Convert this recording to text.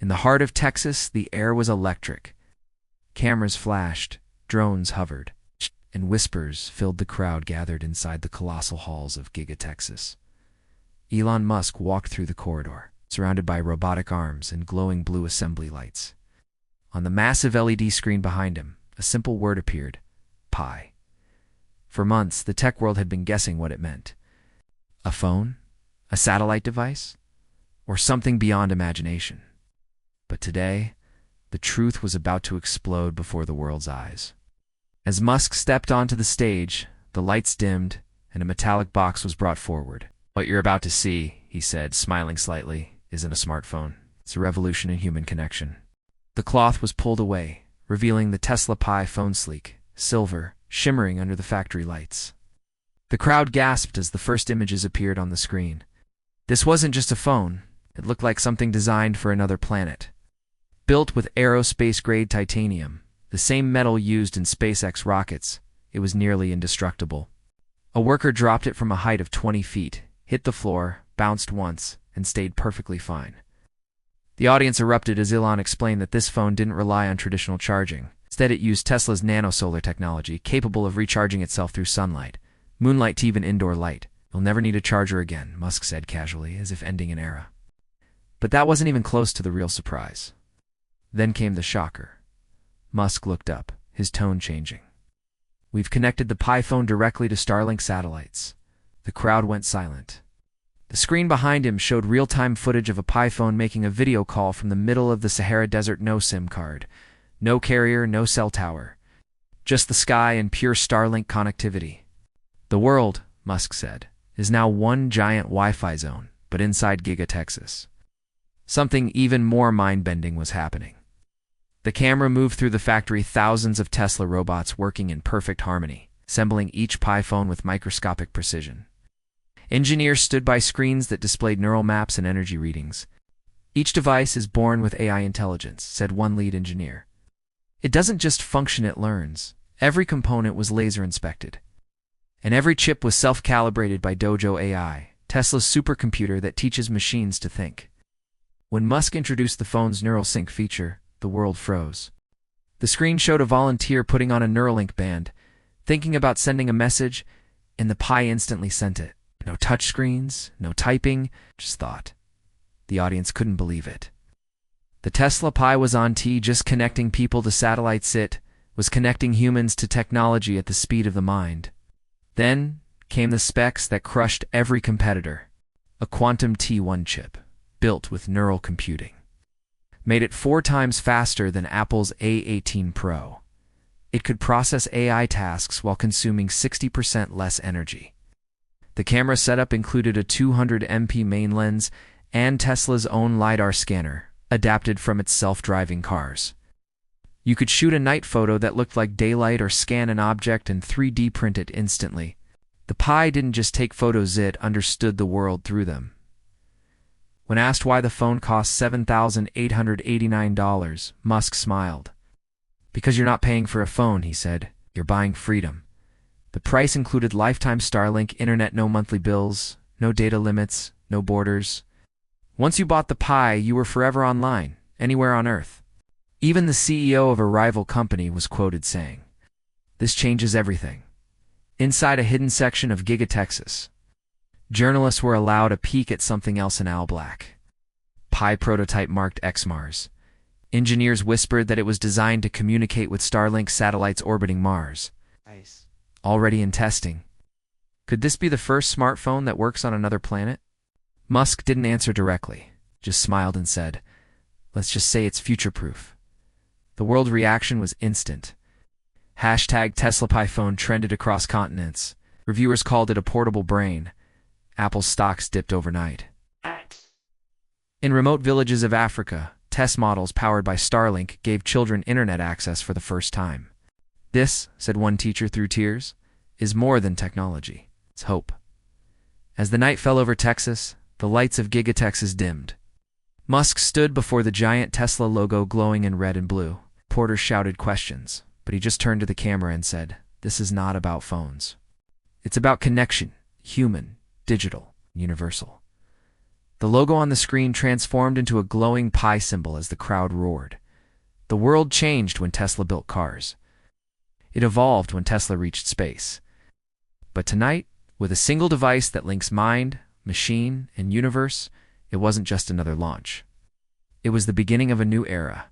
In the heart of Texas, the air was electric. Cameras flashed, drones hovered, and whispers filled the crowd gathered inside the colossal halls of Giga Texas. Elon Musk walked through the corridor, surrounded by robotic arms and glowing blue assembly lights. On the massive LED screen behind him, a simple word appeared: Pi. For months, the tech world had been guessing what it meant. A phone? A satellite device? Or something beyond imagination? But today, the truth was about to explode before the world's eyes. As Musk stepped onto the stage, the lights dimmed, and a metallic box was brought forward. "What you're about to see," he said, smiling slightly, "isn't a smartphone. It's a revolution in human connection." The cloth was pulled away, revealing the Tesla Pi phone, sleek, silver, shimmering under the factory lights. The crowd gasped as the first images appeared on the screen. This wasn't just a phone. It looked like something designed for another planet. Built with aerospace-grade titanium, the same metal used in SpaceX rockets, it was nearly indestructible. A worker dropped it from a height of 20 feet, hit the floor, bounced once, and stayed perfectly fine. The audience erupted as Elon explained that this phone didn't rely on traditional charging. Instead, it used Tesla's nanosolar technology, capable of recharging itself through sunlight, moonlight to even indoor light. "You'll never need a charger again," Musk said casually, as if ending an era. But that wasn't even close to the real surprise. Then came the shocker. Musk looked up, his tone changing. "We've connected the Pi phone directly to Starlink satellites." The crowd went silent. The screen behind him showed real-time footage of a Pi phone making a video call from the middle of the Sahara Desert. No SIM card. No carrier, no cell tower. Just the sky and pure Starlink connectivity. "The world," Musk said, "is now one giant Wi-Fi zone, but inside Giga Texas." Something even more mind-bending was happening. The camera moved through the factory, thousands of Tesla robots working in perfect harmony, assembling each Pi phone with microscopic precision. Engineers stood by screens that displayed neural maps and energy readings. "Each device is born with AI intelligence," said one lead engineer. "It doesn't just function, it learns." Every component was laser inspected. And every chip was self-calibrated by Dojo AI, Tesla's supercomputer that teaches machines to think. When Musk introduced the phone's Neuralink feature, the world froze. The screen showed a volunteer putting on a Neuralink band, thinking about sending a message, and the Pi instantly sent it. No touchscreens, no typing, just thought. The audience couldn't believe it. The Tesla Pi was on just connecting people to satellites. It was connecting humans to technology at the speed of the mind. Then came the specs that crushed every competitor. A quantum T1 chip, built with neural computing. Made it 4 times faster than Apple's A18 Pro. It could process AI tasks while consuming 60% less energy. The camera setup included a 200 MP main lens and Tesla's own LiDAR scanner, adapted from its self-driving cars. You could shoot a night photo that looked like daylight or scan an object and 3D print it instantly. The Pi didn't just take photos, it understood the world through them. When asked why the phone cost $7,889, Musk smiled. "Because you're not paying for a phone," he said. "You're buying freedom." The price included lifetime Starlink internet, no monthly bills, no data limits, no borders. Once you bought the Pi, you were forever online, anywhere on Earth. Even the CEO of a rival company was quoted saying, "This changes everything." Inside a hidden section of Giga Texas, journalists were allowed a peek at something else in all black. Pi prototype marked XMars. Engineers whispered that it was designed to communicate with Starlink satellites orbiting Mars. Nice. Already in testing. Could this be the first smartphone that works on another planet? Musk didn't answer directly, just smiled and said, "Let's just say it's future-proof." The world reaction was instant. Hashtag Tesla Pi phone trended across continents. Reviewers called it a portable brain. Apple's stocks dipped overnight. In remote villages of Africa, test models powered by Starlink gave children internet access for the first time. "This," said one teacher through tears, "is more than technology. It's hope." As the night fell over Texas, the lights of Giga Texas dimmed. Musk stood before the giant Tesla logo glowing in red and blue. Porters shouted questions, but he just turned to the camera and said, "This is not about phones. It's about connection, human, digital, universal." The The logo on the screen transformed into a glowing pi symbol as the crowd roared. The world changed when Tesla built cars. It evolved when Tesla reached space. But tonight, with a single device that links mind, machine, and universe, it wasn't just another launch. It was the beginning of a new era,